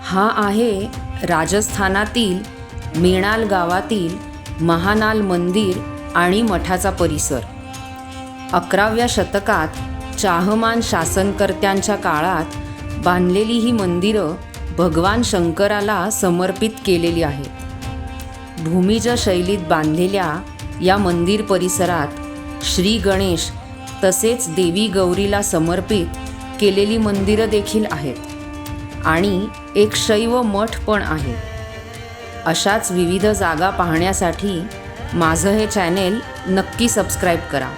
हा आहे राजस्थानातील मेणाल गावातील महानाल मंदिर आणि मठाचा परिसर। 11व्या शतकात चाहमान शासनकर्त्यांच्या काळात बांधलेली ही मंदिरं भगवान शंकराला समर्पित केलेली आहेत। भूमिज शैलीत बांधलेल्या या मंदिर परिसरात श्री गणेश तसेच देवी गौरीला समर्पित केलेली मंदिरं देखील आहेत आणि एक शैव मठ पण आहे। अशाच विविध जागा पाहण्यासाठी माझं हे चॅनेल नक्की सबस्क्राईब करा।